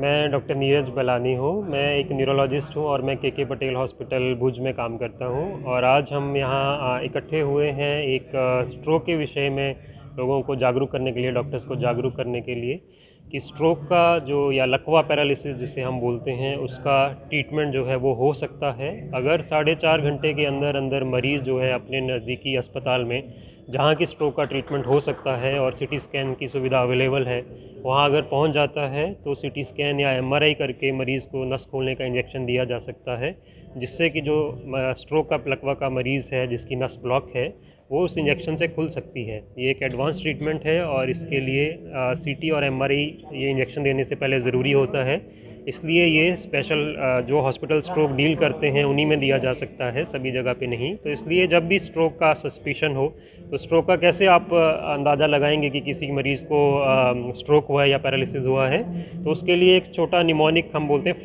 मैं डॉक्टर नीरज बलानी हूँ। मैं एक न्यूरोलॉजिस्ट हूँ और मैं के पटेल हॉस्पिटल भुज में काम करता हूँ। और आज हम यहाँ इकट्ठे हुए हैं एक स्ट्रोक के विषय में लोगों को जागरूक करने के लिए, डॉक्टर्स को जागरूक करने के लिए कि स्ट्रोक का जो या लकवा पैरालिसिस जिसे हम बोलते हैं उसका ट्रीटमेंट जो है वो हो सकता है अगर 4.5 घंटे के अंदर अंदर मरीज़ जो है अपने नज़दीकी अस्पताल में जहाँ की स्ट्रोक का ट्रीटमेंट हो सकता है और सीटी स्कैन की सुविधा अवेलेबल है वहाँ अगर पहुँच जाता है तो सीटी स्कैन या एमआरआई करके मरीज़ को नस खोलने का इंजेक्शन दिया जा सकता है, जिससे कि जो स्ट्रोक का लकवा का मरीज़ है जिसकी नस ब्लॉक है वो उस इंजेक्शन से खुल सकती है। ये एक एडवांस ट्रीटमेंट है और इसके लिए सीटी और एमआरआई ये इंजेक्शन देने से पहले ज़रूरी होता है, इसलिए ये स्पेशल जो हॉस्पिटल स्ट्रोक डील करते हैं उन्हीं में दिया जा सकता है, सभी जगह पे नहीं। तो इसलिए जब भी स्ट्रोक का सस्पिशन हो तो स्ट्रोक का कैसे आप अंदाज़ा लगाएंगे कि किसी मरीज़ को स्ट्रोक हुआ है या पैरालिसिस हुआ है, तो उसके लिए एक छोटा निमोनिक हम बोलते हैं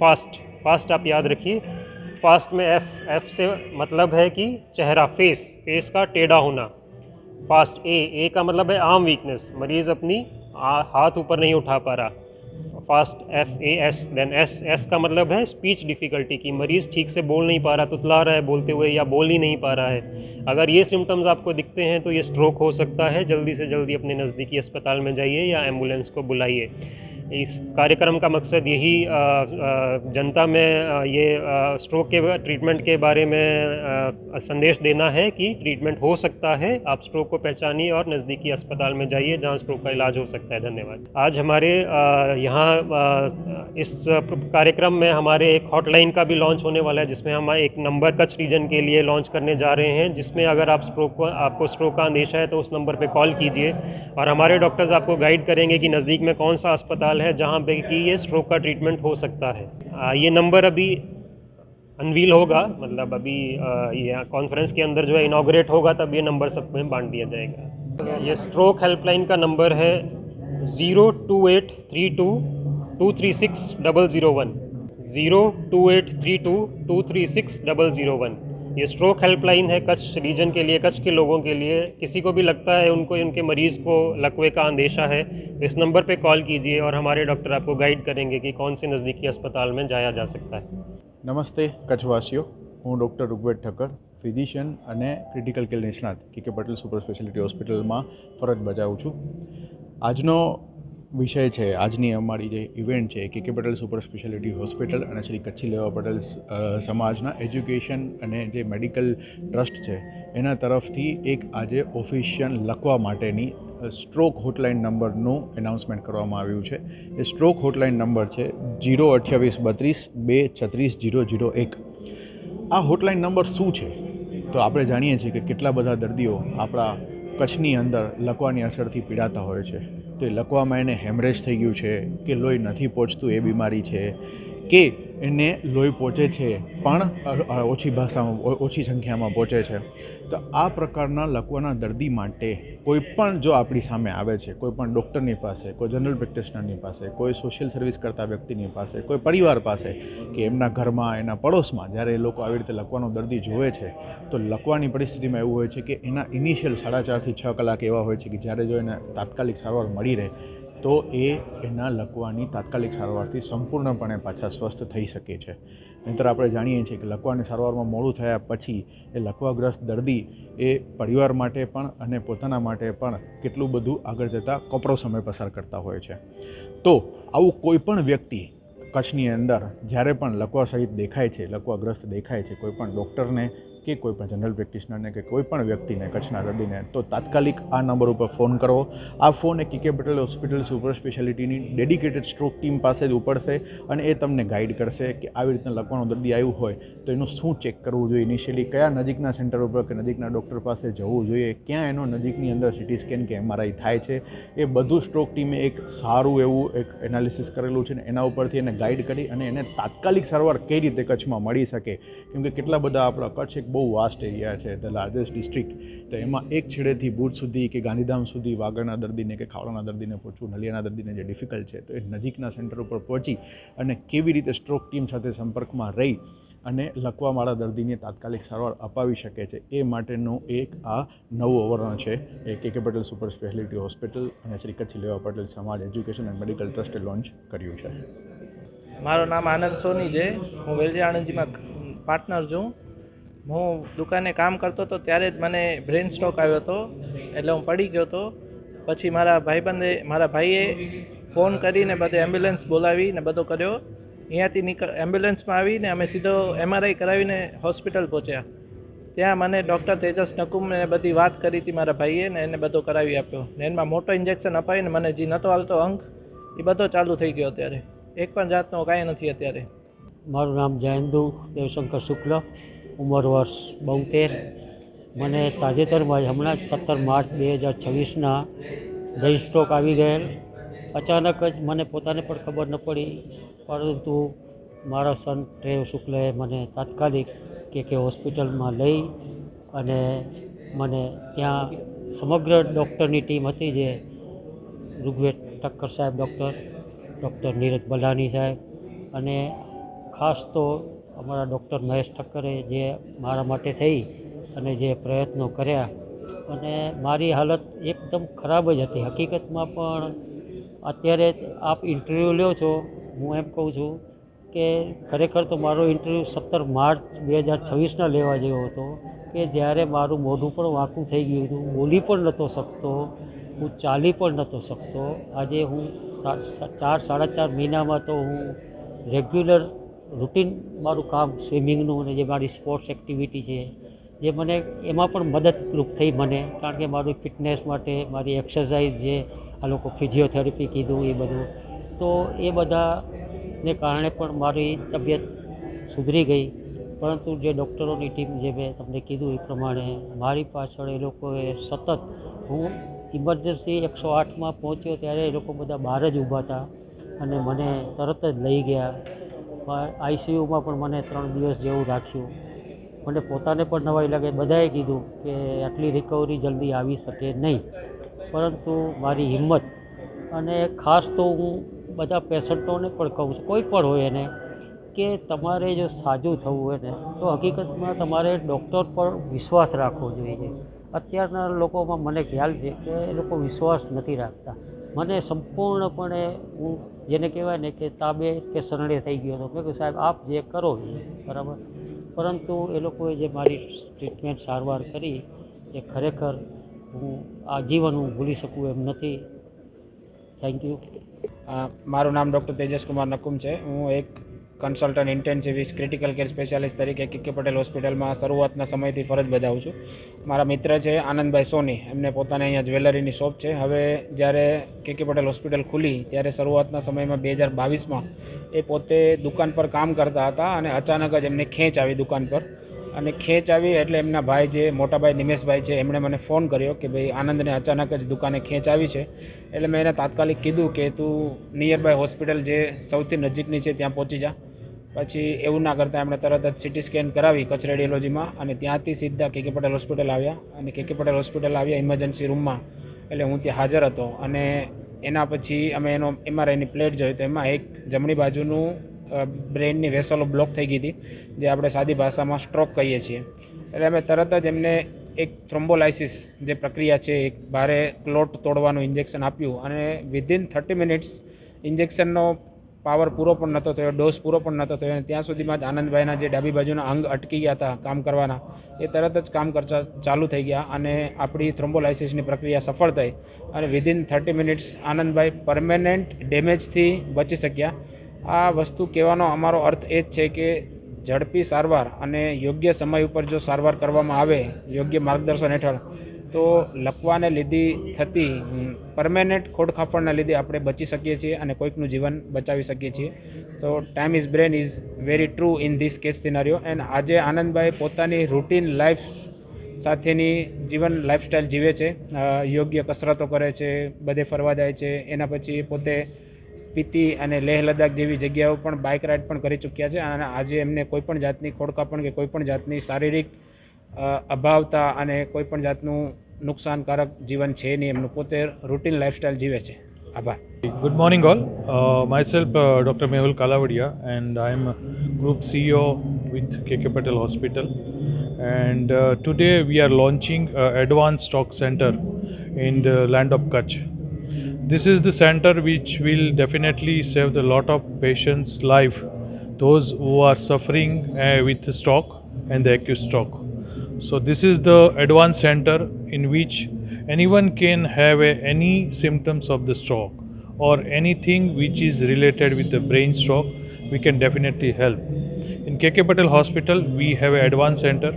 फास्ट आप याद रखिए। फास्ट में एफ से मतलब है कि चेहरा, फेस का टेढ़ा होना। फास्ट ए का मतलब है आर्म वीकनेस, मरीज़ अपनी हाथ ऊपर नहीं उठा पा रहा, फास्ट FAS। देन एस का मतलब है स्पीच डिफ़िकल्टी की मरीज़ ठीक से बोल नहीं पा रहा, तुतला रहा है बोलते हुए या बोल ही नहीं पा रहा है। अगर ये सिम्टम्स आपको दिखते हैं तो ये स्ट्रोक हो सकता है। जल्दी से जल्दी अपने नज़दीकी अस्पताल में जाइए या एम्बुलेंस को बुलाइए। इस कार्यक्रम का मकसद यही जनता में ये स्ट्रोक के ट्रीटमेंट के बारे में संदेश देना है कि ट्रीटमेंट हो सकता है। आप स्ट्रोक को पहचानिए और नज़दीकी अस्पताल में जाइए जहां स्ट्रोक का इलाज हो सकता है। धन्यवाद। आज हमारे यहाँ इस कार्यक्रम में हमारे एक हॉटलाइन का भी लॉन्च होने वाला है, जिसमें हम एक नंबर कच्छ रीजन के लिए लॉन्च करने जा रहे हैं, जिसमें अगर आपको स्ट्रोक का अंदेशा है तो उस नंबर पर कॉल कीजिए और हमारे डॉक्टर्स आपको गाइड करेंगे कि नज़दीक में कौन सा अस्पताल है जहां पे कि ये स्ट्रोक का ट्रीटमेंट हो सकता है। ये नंबर अभी अनवील होगा, मतलब अभी ये कॉन्फ्रेंस के अंदर जो है इनॉग्रेट होगा तब ये नंबर सब में बांट दिया जाएगा। ये स्ट्रोक हेल्पलाइन का नंबर है 02832236001 02832236001। ये स्ट्रोक हेल्पलाइन है कच्छ रीजन के लिए, कच्छ के लोगों के लिए। किसी को भी लगता है उनको उनके मरीज़ को लकवे का अंदेशा है तो इस नंबर पे कॉल कीजिए और हमारे डॉक्टर आपको गाइड करेंगे कि कौन से नज़दीकी अस्पताल में जाया जा सकता है। नमस्ते कच्छवासीओ, हूँ डॉक्टर ऋग्वेद ठक्कर, फिजिशियन અને ક્રિટિકલ કેર નિષ્ણાત કે પટેલ સુપર સ્પેશિયાલિટી હોસ્પિટલમાં ફરજ બજાવું છું। આજનો વિષય છે, આજની અમારી જે ઇવેન્ટ છે કે પટેલ સુપર સ્પેશિયાલિટી હોસ્પિટલ અને શ્રી કચ્છી લેવા પટેલ સમાજના એજ્યુકેશન અને જે મેડિકલ ટ્રસ્ટ છે એના તરફથી એક આજે ઓફિશિયલ લખવા માટેની સ્ટ્રોક હોટલાઇન નંબરનું એનાઉન્સમેન્ટ કરવામાં આવ્યું છે। એ સ્ટ્રોક હોટલાઇન નંબર છે 02832236001। આ હોટલાઇન નંબર શું છે તો આપણે જાણીએ છીએ કે કેટલા બધા દર્દીઓ આપણા કચ્છની અંદર લકવાની અસરથી પીડાતા હોય છે। તો એ લકવામાં એને હેમરેજ થઈ ગયું છે કે લોહી નથી પહોંચતું એ બીમારી છે કે એને લોહી પહોંચે છે પણ ઓછી સંખ્યામાં પહોંચે છે। તો આ પ્રકારના લકવાના દર્દી માટે કોઈપણ જો આપણી સામે આવે છે, કોઈપણ ડૉક્ટરની પાસે, કોઈ જનરલ પ્રેક્ટિશનરની પાસે, કોઈ સોશિયલ સર્વિસ કરતા વ્યક્તિની પાસે, કોઈ પરિવાર પાસે કે એમના ઘરમાં, એના પડોશમાં જ્યારે એ લોકો આવી રીતે લકવાનો દર્દી જોવે છે તો લકવાની પરિસ્થિતિમાં એવું હોય છે કે એના ઇનિશિયલ 4.5 થી 6 કલાક એવા હોય છે કે જ્યારે જો એને તાત્કાલિક સારવાર મળી રહે તો એ એના લકવાની તાત્કાલિક સારવારથી સંપૂર્ણપણે પાછા સ્વસ્થ થઈ શકે છે। નહીંતર આપણે જાણીએ છીએ કે લકવાની સારવારમાં મોડું થયા પછી એ લકવાગ્રસ્ત દર્દી એ પરિવાર માટે પણ અને પોતાના માટે પણ કેટલું બધું આગળ જતાં કપરો સમય પસાર કરતા હોય છે। તો આવું કોઈપણ વ્યક્તિ કચ્છની અંદર જ્યારે પણ લકવા સહિત દેખાય છે, લકવાગ્રસ્ત દેખાય છે, કોઈપણ ડૉક્ટરને કે કોઈપણ જનરલ પ્રેક્ટિશનરને કે કોઈપણ વ્યક્તિને, કચ્છના દર્દીને, તો તાત્કાલિક આ નંબર ઉપર ફોન કરવો। આ phone A K Patel hospital super સ્પેશિયાલિટીની ડેડિકેટેડ સ્ટ્રોક ટીમ પાસે જ ઉપડશે અને એ તમને ગાઈડ કરશે કે આવી રીતના લકવાનું દર્દી આવ્યું હોય તો એનું શું ચેક કરવું જોઈએ, ઇનિશિયલી કયા નજીકના સેન્ટર ઉપર કે નજીકના ડૉક્ટર પાસે જવું જોઈએ, ક્યાં એનો નજીકની અંદર સિટી સ્કેન કે એમઆરઆઈ થાય છે, એ બધું સ્ટ્રોક ટીમે એક સારું એવું એક એનાલિસિસ કરેલું છે ને એના ઉપરથી એને ગાઈડ કરી અને એને તાત્કાલિક સારવાર કઈ રીતે કચ્છમાં મળી શકે। કેમ કે કેટલા બધા આપણા કચ્છ એક બહુ વાસ્ટ એરિયા છે, ધ લાર્જેસ્ટ ડિસ્ટ્રિક્ટ। તો એમાં એક છેડેથી ભુજ સુધી કે ગાંધીધામ સુધી વાગડના દર્દીને કે ખાવડાના દર્દીને પહોંચવું, નલિયાના દર્દીને જે ડિફિકલ્ટ છે, તો એ નજીકના સેન્ટર ઉપર પહોંચી અને કેવી રીતે સ્ટ્રોક ટીમ સાથે સંપર્કમાં રહી અને લકવાવાળા દર્દીને તાત્કાલિક સારવાર અપાવી શકે છે એ માટેનું એક આ નવું અવતરણ છે એ K Patel super speciality hospital અને શ્રી કચ્છી લેવા પટેલ સમાજ એજ્યુકેશન એન્ડ મેડિકલ ટ્રસ્ટે લોન્ચ કર્યું છે। મારું નામ આનંદ સોની છે. હું વેલજી આણંદજીમાં પાર્ટનર છું. હું દુકાને કામ કરતો હતો ત્યારે જ મને બ્રેન સ્ટ્રોક આવ્યો હતો, એટલે હું પડી ગયો હતો. પછી મારા ભાઈએ ફોન કરીને બધે એમ્બ્યુલન્સ બોલાવીને બધો કર્યો. અહીંયાથી એમ્બ્યુલન્સમાં આવીને અમે સીધો MRI કરાવીને હોસ્પિટલ પહોંચ્યા. ત્યાં મને ડૉક્ટર તેજસ નકુમને બધી વાત કરી હતી મારા ભાઈએ, ને એને બધો કરાવી આપ્યો. ને એમાં મોટો ઇન્જેક્શન અપાવીને મને જે નહોતો હાલતો અંગ એ બધો ચાલુ થઈ ગયો. અત્યારે એક પણ જાતનો કાંઈ નથી અત્યારે. મારું નામ જયંતુ દેવશંકર શુક્લ, ઉંમર વર્ષ 72. મને તાજેતરમાં જ હમણાં જ 17 માર્ચ 2026ના બ્રેઇન સ્ટ્રોક આવી ગયેલ. અચાનક જ મને પોતાને પણ ખબર ન પડી, પરંતુ મારા સન ટ્રેવ શુક્લએ મને તાત્કાલિક કે હોસ્પિટલમાં લઈ અને મને ત્યાં સમગ્ર ડૉક્ટરની ટીમ હતી, જે ઋગ્વેદ ઠક્કર સાહેબ ડૉક્ટર નીરજ બલાની સાહેબ, અને ખાસ તો અમારા ડૉક્ટર મહેશ ઠક્કરે જે મારા માટે થઈ અને જે પ્રયત્નો કર્યા. અને મારી હાલત એકદમ ખરાબ જ હતી હકીકતમાં. પણ અત્યારે આપ ઇન્ટરવ્યૂ લ્યો છો, હું એમ કહું છું કે ખરેખર તો મારો ઇન્ટરવ્યૂ 17 માર્ચ 2026ના લેવા જેવો હતો, કે જ્યારે મારું મોઢું પણ વાંકું થઈ ગયું હતું, બોલી પણ નહોતો શકતો, હું ચાલી પણ નહોતો શકતો. આજે હું 4-4.5 મહિનામાં તો હું રેગ્યુલર રૂટીન મારું કામ સ્વિમિંગનું અને જે મારી સ્પોર્ટ્સ એક્ટિવિટી છે, જે મને એમાં પણ મદદરૂપ થઈ મને, કારણ કે મારું ફિટનેસ માટે મારી એક્સરસાઇઝ, જે આ લોકો ફિઝિયોથેરાપી કીધું એ બધું, તો એ બધાને કારણે પણ મારી તબિયત સુધરી ગઈ. પરંતુ જે ડૉક્ટરોની ટીમ, જે મેં તમને કીધું એ પ્રમાણે, મારી પાછળ એ લોકોએ સતત, હું ઇમરજન્સી 108માં પહોંચ્યો ત્યારે એ લોકો બધા બહાર જ ઊભા હતા અને મને તરત જ લઈ ગયા. ICUમાં પણ મને 3 દિવસ જેવું રાખ્યું. મને પોતાને પણ નવાઈ લાગે. બધાએ કીધું કે આટલી રિકવરી જલ્દી આવી શકે નહીં, પરંતુ મારી હિંમત, અને ખાસ તો હું બધા પેશન્ટોને પણ કહું છું, કોઈ પણ હોય એને, કે તમારે જો સાજું થવું હોય ને, તો હકીકતમાં તમારે ડૉક્ટર પર વિશ્વાસ રાખવો જોઈએ. અત્યારના લોકોમાં મને ખ્યાલ છે કે એ લોકો વિશ્વાસ નથી રાખતા. મને સંપૂર્ણપણે, હું જેને કહેવાય ને કે તાબે કે શરણે થઈ ગયો હતો. મેં કહ્યું સાહેબ આપ જે કરો એ બરાબર, પરંતુ એ લોકોએ જે મારી ટ્રીટમેન્ટ સારવાર કરી એ ખરેખર હું આજીવન હું ભૂલી શકું એમ નથી. Thank you. મારું નામ ડૉક્ટર તેજસ કુમાર નકુમ છે. હું એક consultant intensivist critical care specialist તરીકે KK પટેલ હોસ્પિટલમાં શરૂઆતના સમયથી ફરજ બજાવું છું. મારા મિત્ર છે આનંદભાઈ સોની, એમને પોતાને અહીંયા જ્વેલરીની શોપ છે. હવે જ્યારે KK પટેલ હોસ્પિટલ ખુલી ત્યારે શરૂઆતના સમયમાં 2022માં એ પોતે દુકાન પર કામ કરતા હતા અને અચાનક જ એમને ખેંચ આવી દુકાન પર. અને ખેંચ આવી એટલે એમના ભાઈ, જે મોટાભાઈ નિમેશભાઈ છે, એમણે મને ફોન કર્યો કે ભાઈ આનંદને અચાનક જ દુકાને ખેંચ આવી છે. એટલે મેં એને તાત્કાલિક કીધું કે તું નિયર બાય હોસ્પિટલ જે સૌથી નજીકની છે ત્યાં પહોંચી જા. પછી એવું ના કરતાં એમણે તરત જ CT સ્કેન કરાવી કચ્છ રેડિયોલોજીમાં, અને ત્યાંથી સીધા KK પટેલ હોસ્પિટલ આવ્યા. અને KK પટેલ હોસ્પિટલ આવ્યા ઇમરજન્સી રૂમમાં, એટલે હું ત્યાં હાજર હતો. અને એના પછી અમે એનો MRIની પ્લેટ જોઈ, તો એમાં એક જમણી બાજુનું બ્રેઇનની વેસલો બ્લોક થઈ ગઈ હતી, જે આપણે સાદી ભાષામાં સ્ટ્રોક કહીએ છીએ. એટલે અમે તરત જ એમને એક થ્રોમ્બોલાઇસિસ જે પ્રક્રિયા છે, એક ભારે ક્લોટ તોડવાનું ઇન્જેક્શન આપ્યું. અને વિધિન 30 મિનિટ્સ ઇન્જેક્શનનો પાવર પૂરો પણ નહોતો થયો, ડોઝ પૂરો પણ નહોતો થયો. અને ત્યાં સુધીમાં જ આનંદભાઈના જે ડાબી બાજુના અંગ અટકી ગયા હતા કામ કરવાના, એ તરત જ કામ કરતા ચાલુ થઈ ગયા. અને આપણી થ્રોમ્બોલાઇસિસની પ્રક્રિયા સફળ થઈ અને વિધિન 30 મિનિટ્સ આનંદભાઈ પરમેનન્ટ ડેમેજથી બચી શક્યા. આ વસ્તુ કહેવાનો અમારો અર્થ એ જ છે કે ઝડપી સારવાર અને યોગ્ય સમય ઉપર જો સારવાર કરવામાં આવે, યોગ્ય માર્ગદર્શન હેઠળ, તો લકવાને લીધી થતી પરમેનન્ટ ખોડખાફડના લીધે આપણે બચી શકીએ છીએ અને કોઈકનું જીવન બચાવી શકીએ છીએ. તો time is brain is very true in this case સિનારીઓ. And આજે આનંદભાઈ પોતાની રૂટીન લાઈફ સાથેની જીવન લાઈફસ્ટાઈલ જીવે છે, યોગ્ય કસરતો કરે છે, બધે ફરવા જાય છે. એના પછી પોતે સ્પીતિ અને લેહ લદ્દાખ જેવી જગ્યાઓ પણ બાઇક રાઇડ પણ કરી ચૂક્યા છે. અને આજે એમને કોઈપણ જાતની ખોડખાપણ કે કોઈપણ જાતની શારીરિક અભાવતા અને કોઈપણ જાતનું નુકસાનકારક જીવન છે નહીં. એમનું પોતે રૂટીન લાઈફસ્ટાઈલ જીવે છે. આભાર. Good morning all. Myself Dr. Mehul Kalavadia, and I am Group CEO with KK Patel Hospital. And today we are launching Advanced Stroke Center in the land of Kutch. This is the center which will definitely save a lot of patients' life, those who are suffering with the stroke and the acute stroke. So this is the advanced center in which anyone can have any symptoms of the stroke or anything which is related with the brain stroke. We can definitely help. In KK Patel Hospital, we have an advanced center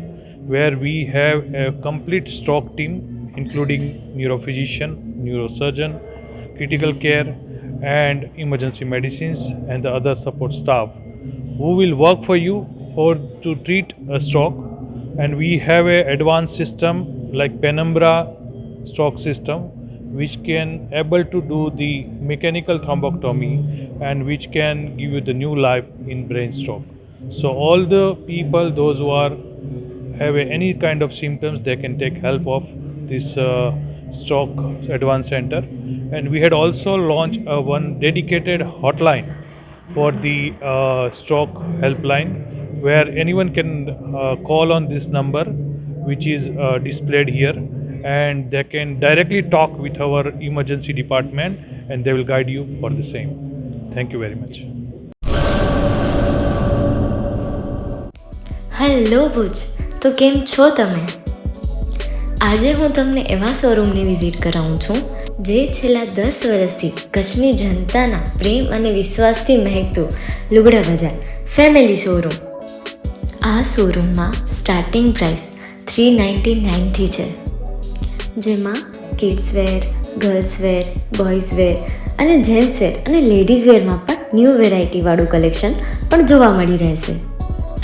where we have a complete stroke team, including neurophysician, neurosurgeon, critical care, and emergency medicines, and the other support staff who will work for you to treat a stroke. And we have a advanced system like Penumbra stroke system, which can able to do the mechanical thrombectomy and which can give you the new life in brain stroke. So all the people, those who are have any kind of symptoms, they can take help of this stroke advanced center. And we had also launched one dedicated hotline for the stroke helpline, where anyone can call on this number, which is displayed here, and they can directly talk with our emergency department, and they will guide you for the same. Thank you very much. Hello Bhuj, તો કેમ છો તમે? આજે હું તમને એવા શોરૂમની visit કરાવું છું જે છેલ્લા 10 વર્ષથી કચ્છની જનતાના પ્રેમ અને વિશ્વાસથી મહેકતું લુગડા બજાર ફેમિલી શોરૂમ. આ શોરૂમમાં સ્ટાર્ટિંગ પ્રાઇસ 399થી છે, જેમાં kids wear, girls wear, boys wear અને જેન્ટ્સ વેર અને લેડીઝ વેરમાં પણ ન્યૂ વેરાયટીવાળું કલેક્શન પણ જોવા મળી રહેશે.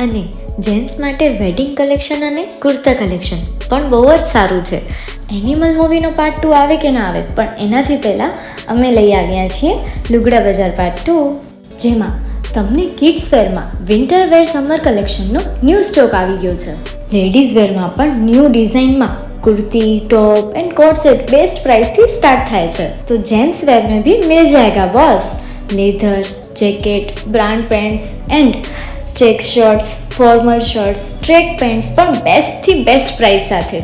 અને જેન્ટ્સ માટે વેડિંગ કલેક્શન અને કુર્તા કલેક્શન પણ બહુ જ સારું છે. એનિમલ મૂવીનો પાર્ટ 2 આવે કે ના આવે, પણ એનાથી પહેલાં અમે લઈ આવ્યા છીએ લુગડા બજાર પાર્ટ 2, જેમાં તમને કિડ્સ વેરમાં વિન્ટર વેર સમર કલેક્શનનો ન્યૂ સ્ટોક આવી ગયો છે. લેડીઝ વેરમાં પણ ન્યૂ ડિઝાઇનમાં kurti, top and coat set best price थी स्टार्ट थाय छे. तो जेंट्स वेर में भी मिल जाएगा boss. Leather, jacket, brand pants and check shirts, formal shirts, track pants પણ બેસ્ટ થી બેસ્ટ પ્રાઇસ સાથે.